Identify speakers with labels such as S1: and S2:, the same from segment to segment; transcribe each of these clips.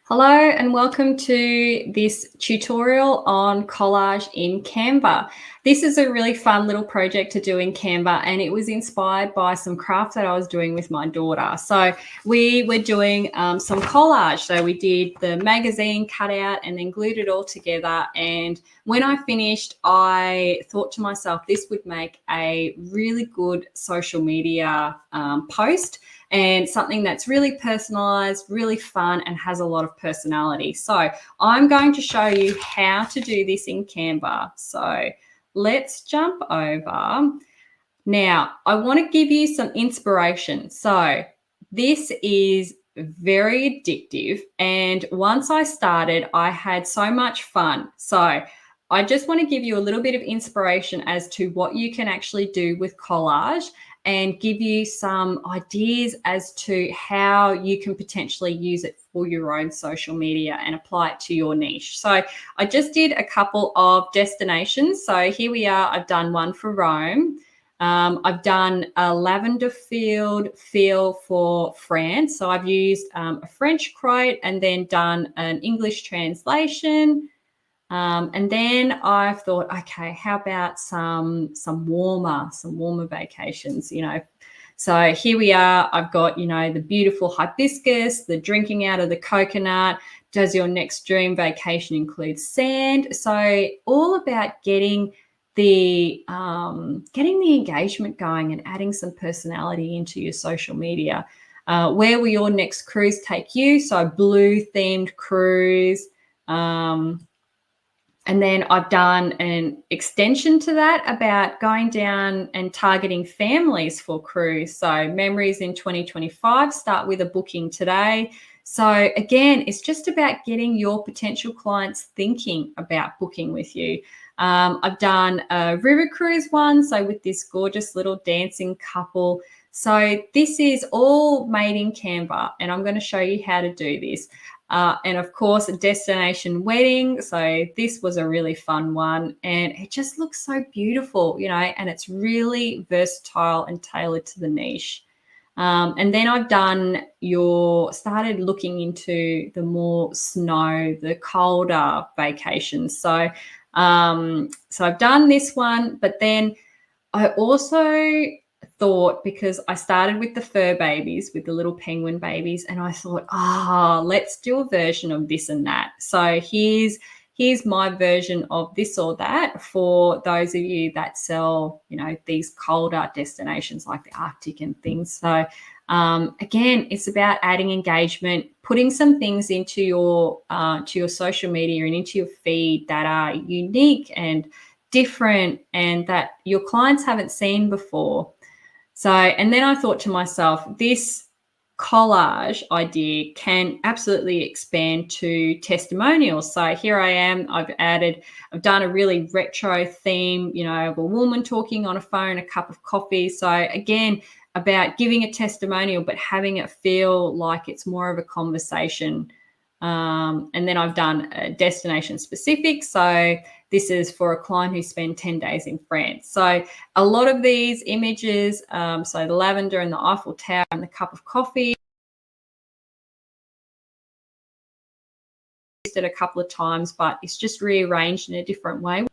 S1: Hello and welcome to this tutorial on collage in Canva. This is a really fun little project to do in Canva, and it was inspired by some craft that I was doing with my daughter. So we were doing some collage. So we did the magazine cutout and then glued it all together. And when I finished, I thought to myself, this would make a really good social media post, and something that's really personalized, really fun, and has a lot of personality. So I'm going to show you how to do this in Canva. So let's jump over. Now, I want to give you some inspiration. So this is very addictive. And once I started, I had so much fun. So I just want to give you a little bit of inspiration as to what you can actually do with collage and give you some ideas as to how you can potentially use it for your own social media and apply it to your niche. So I just did a couple of destinations. So here we are. I've done one for Rome. I've done a lavender field feel for France. So I've used a French quote and then done an English translation. And then I've thought, okay, how about some warmer vacations, So here we are. I've got, the beautiful hibiscus, the drinking out of the coconut. Does your next dream vacation include sand? So all about getting the engagement going and adding some personality into your social media. Where will your next cruise take you? So blue themed cruise. And then I've done an extension to that about going down and targeting families for cruise. So memories in 2025, start with a booking today. So again, it's just about getting your potential clients thinking about booking with you. I've done a river cruise one, so with this gorgeous little dancing couple. So this is all made in Canva, and I'm going to show you how to do this. And of course, a destination wedding. So this was a really fun one, and it just looks so beautiful, and it's really versatile and tailored to the niche. And then I've started looking into the more snow, the colder vacations. So I've done this one, but then I also thought, because I started with the fur babies, with the little penguin babies, and I thought, let's do a version of this and that. So here's my version of this or that for those of you that sell, these colder destinations like the Arctic and things. So again, it's about adding engagement, putting some things into your to your social media and into your feed that are unique and different and that your clients haven't seen before. So, and then I thought to myself, this collage idea can absolutely expand to testimonials. So here I am, I've done a really retro theme, of a woman talking on a phone, a cup of coffee. So again, about giving a testimonial, but having it feel like it's more of a conversation. And then I've done a destination specific. So this is for a client who spent 10 days in France. So a lot of these images, so the lavender and the Eiffel Tower and the cup of coffee, it a couple of times, but it's just rearranged in a different way.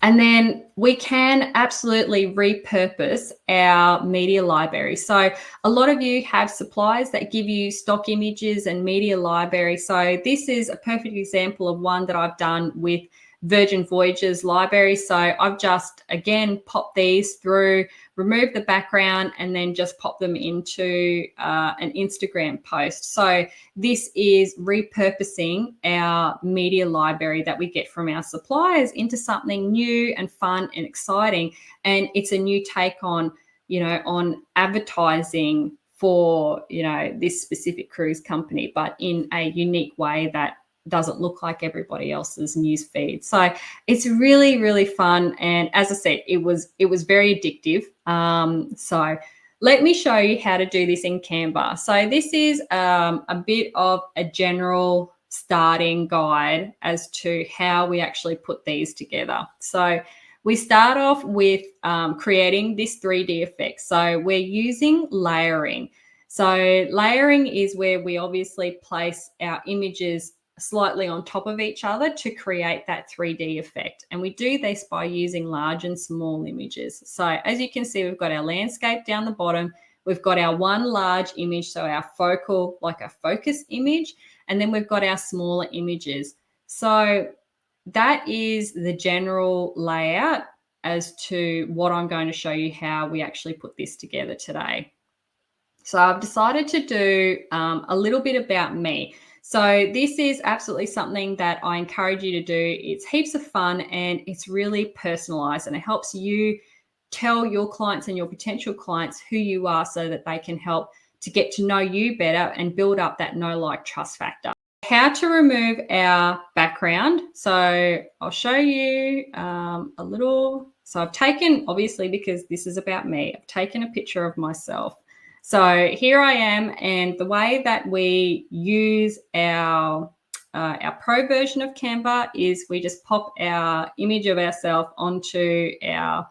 S1: And then we can absolutely repurpose our media library. So a lot of you have suppliers that give you stock images and media library. So this is a perfect example of one that I've done with Virgin Voyages library. So I've just, again, popped these through, removed the background, and then just pop them into an Instagram post. So this is repurposing our media library that we get from our suppliers into something new and fun and exciting. And it's a new take on, on advertising for, this specific cruise company, but in a unique way that doesn't look like everybody else's news feed. So it's really, really fun. And as I said, it was very addictive. So let me show you how to do this in Canva. So this is a bit of a general starting guide as to how we actually put these together. So we start off with creating this 3D effect. So we're using layering. So layering is where we obviously place our images slightly on top of each other to create that 3D effect. And we do this by using large and small images. So as you can see, we've got our landscape down the bottom. We've got our one large image, so our focal, like a focus image, and then we've got our smaller images. So that is the general layout as to what I'm going to show you how we actually put this together today. So I've decided to do a little bit about me. So this is absolutely something that I encourage you to do. It's heaps of fun and it's really personalized, and it helps you tell your clients and your potential clients who you are so that they can help to get to know you better and build up that know, like, trust factor. How to remove our background. So I'll show you a little. So I've taken, obviously, because this is about me, I've taken a picture of myself. So here I am, and the way that we use our pro version of Canva is we just pop our image of ourselves onto our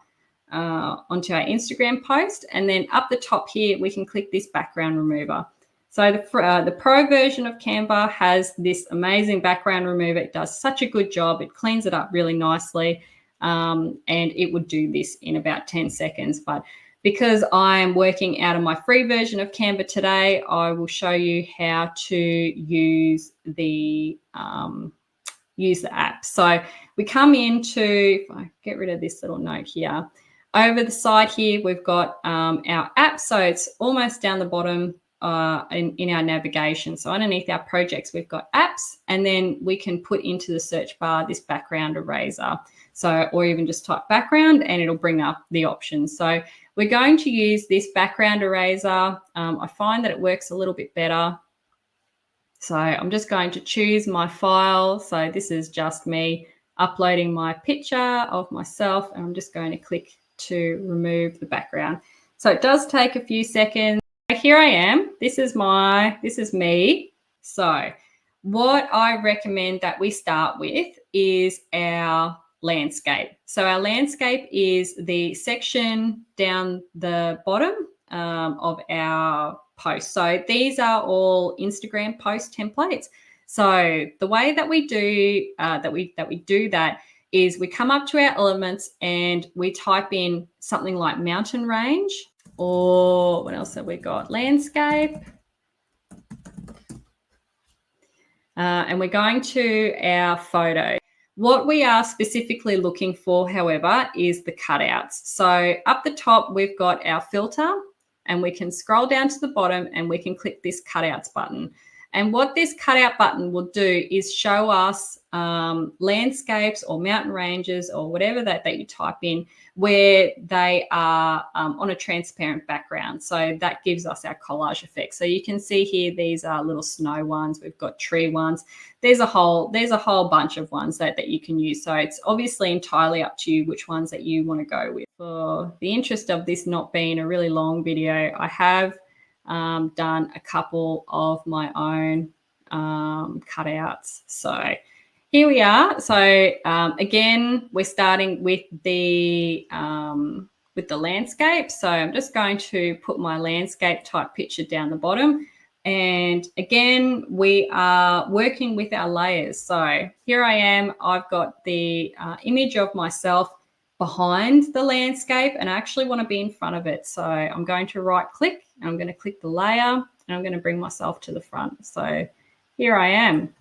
S1: Instagram post, and then up the top here we can click this background remover. So the pro version of Canva has this amazing background remover. It does such a good job. It cleans it up really nicely, and it would do this in about 10 seconds. But because I'm working out of my free version of Canva today, I will show you how to use the app. So we come into, if I get rid of this little note here, over the side here, we've got our app. So it's almost down the bottom in our navigation. So underneath our projects, we've got apps, and then we can put into the search bar this background eraser. So, or even just type background and it'll bring up the options. So we're going to use this background eraser. I find that it works a little bit better. So I'm just going to choose my file. So this is just me uploading my picture of myself, and I'm just going to click to remove the background. So it does take a few seconds. Here I am. This is me. So what I recommend that we start with is our landscape. So our landscape is the section down the bottom of our post. So these are all Instagram post templates. So the way that we do that is we come up to our elements and we type in something like mountain range, or what else have we got? Landscape. And we're going to our photo. What we are specifically looking for, however, is the cutouts. So up the top, we've got our filter, and we can scroll down to the bottom and we can click this cutouts button. And what this cutout button will do is show us landscapes or mountain ranges or whatever that you type in, where they are on a transparent background. So that gives us our collage effect. So you can see here, these are little snow ones. We've got tree ones. There's a whole bunch of ones that you can use. So it's obviously entirely up to you which ones that you want to go with. For the interest of this not being a really long video, I have done a couple of my own cutouts. So here we are. So again, we're starting with the landscape. So I'm just going to put my landscape type picture down the bottom. And again, we are working with our layers. So here I am. I've got the image of myself behind the landscape, and I actually want to be in front of it. So I'm going to right click and I'm going to click the layer, and I'm going to bring myself to the front. So here I am.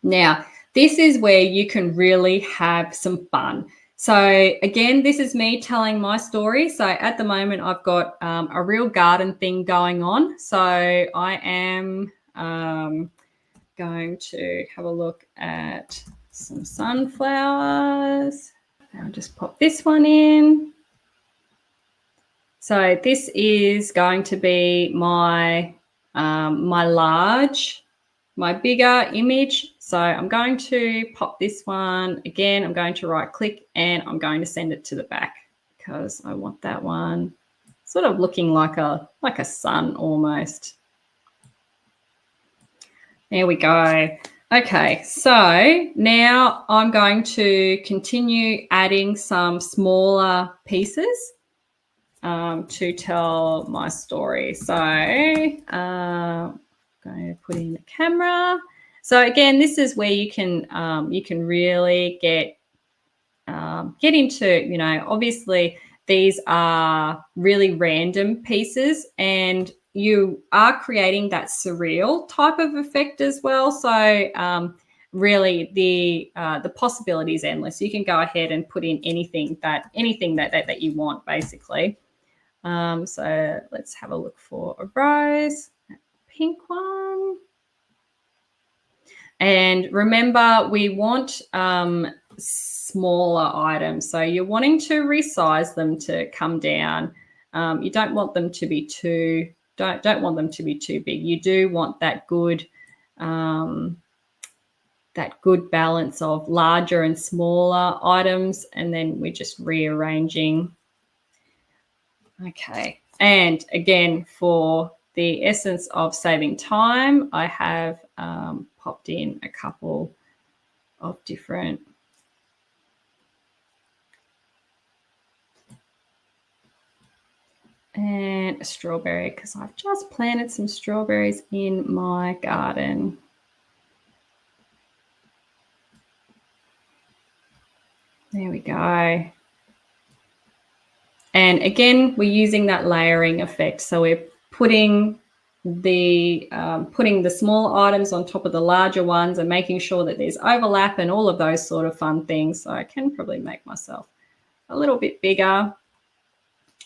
S1: Now, this is where you can really have some fun. So again, this is me telling my story. So at the moment, I've got a real garden thing going on. So I am going to have a look at some sunflowers. I'll just pop this one in. So this is going to be my my bigger image. So I'm going to pop this one again. I'm going to right click and I'm going to send it to the back because I want that one sort of looking like a sun almost. There we go. Okay, so now I'm going to continue adding some smaller pieces. to tell my story. So I'm going to put in the camera. So again, this is where you can really get into, you know, obviously these are really random pieces and you are creating that surreal type of effect as well. So really the possibility is endless. You can go ahead and put in anything that you want, basically. So let's have a look for a rose, pink one. And remember, we want smaller items. So you're wanting to resize them to come down. You don't want them to be too don't want them to be too big. You do want that good balance of larger and smaller items, and then we're just rearranging. Okay, and again, for the essence of saving time, I have popped in a couple of different and a strawberry, because I've just planted some strawberries in my garden. There we go. And again, we're using that layering effect. So we're putting the small items on top of the larger ones and making sure that there's overlap and all of those sort of fun things. So I can probably make myself a little bit bigger.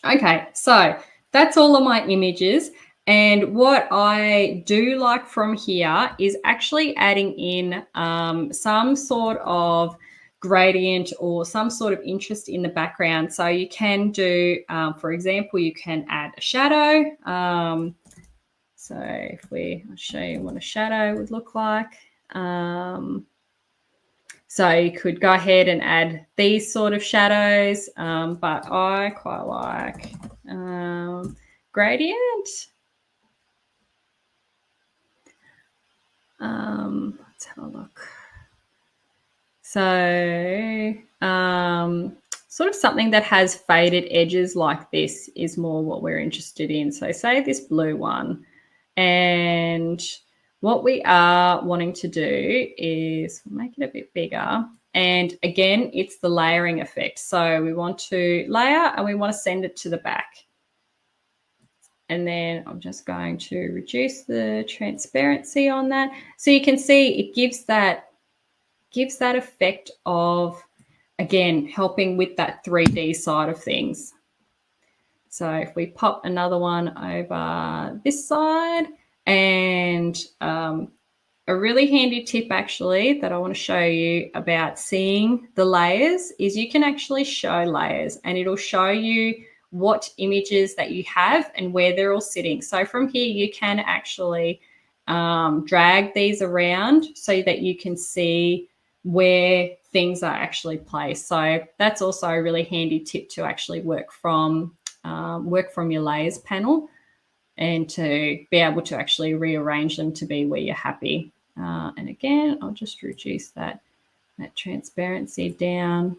S1: Okay, so that's all of my images. And what I do like from here is actually adding in some sort of gradient or some sort of interest in the background. So you can do, for example, you can add a shadow. So if I'll show you what a shadow would look like. So you could go ahead and add these sort of shadows, but I quite like gradient. Let's have a look. So sort of something that has faded edges like this is more what we're interested in. So say this blue one, and what we are wanting to do is make it a bit bigger. And again, it's the layering effect. So we want to layer and we want to send it to the back. And then I'm just going to reduce the transparency on that. So you can see it gives that effect of, again, helping with that 3D side of things. So if we pop another one over this side, and a really handy tip actually that I want to show you about seeing the layers is you can actually show layers and it'll show you what images that you have and where they're all sitting. So from here you can actually drag these around so that you can see where things are actually placed. So that's also a really handy tip to actually work from your layers panel and to be able to actually rearrange them to be where you're happy. And again, I'll just reduce that transparency down.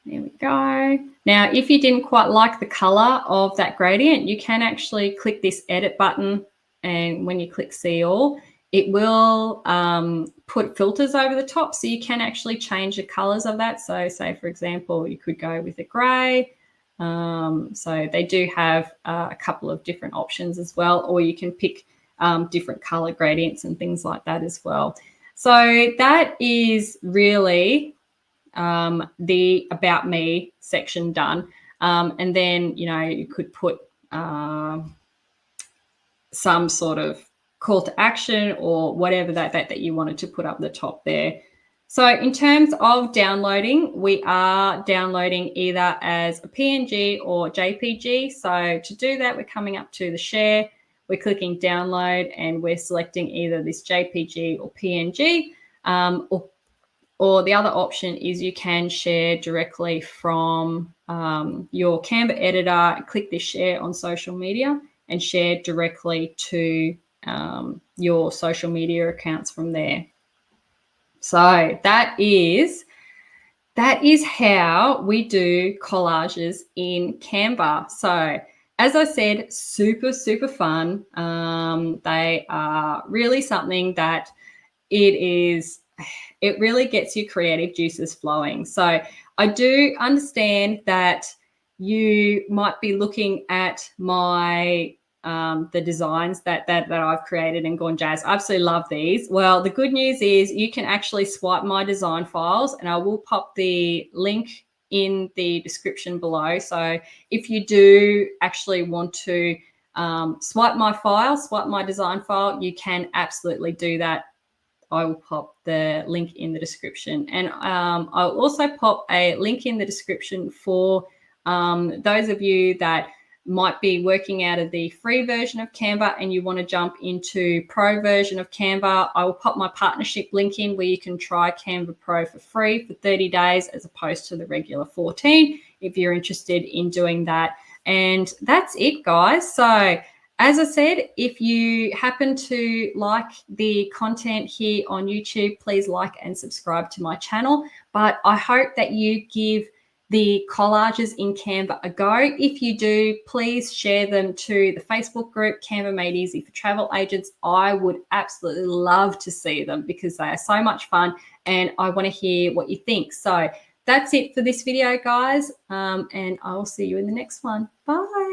S1: There we go. Now, if you didn't quite like the color of that gradient, you can actually click this edit button, and when you click see all, it will put filters over the top, so you can actually change the colors of that. So say, for example, you could go with a gray. So they do have a couple of different options as well, or you can pick different color gradients and things like that as well. So that is really the About Me section done. And then, you know, you could put some sort of call to action or whatever that you wanted to put up the top there. So in terms of downloading, we are downloading either as a PNG or JPG. So to do that, we're coming up to the share, we're clicking download, and we're selecting either this JPG or PNG, or the other option is you can share directly from your Canva editor, click this share on social media and share directly to your social media accounts from there. So that is that is how we do collages in Canva. So as I said, super, super fun. They are really something that it really gets your creative juices flowing. So I do understand that you might be looking at my the designs that I've created and gone, Jazz, I absolutely love these. Well, the good news is you can actually swipe my design files, and I will pop the link in the description below. So if you do actually want to swipe my design file, you can absolutely do that. I will pop the link in the description. And I'll also pop a link in the description for those of you that might be working out of the free version of Canva and you want to jump into pro version of Canva. I will pop my partnership link in where you can try Canva Pro for free for 30 days as opposed to the regular 14 if you're interested in doing that. And that's it, guys. So as I said, if you happen to like the content here on YouTube, please like and subscribe to my channel. But I hope that you give the collages in Canva a go. If you do, please share them to the Facebook group, Canva Made Easy for Travel Agents. I would absolutely love to see them because they are so much fun and I want to hear what you think. So that's it for this video, guys. And I will see you in the next one. Bye.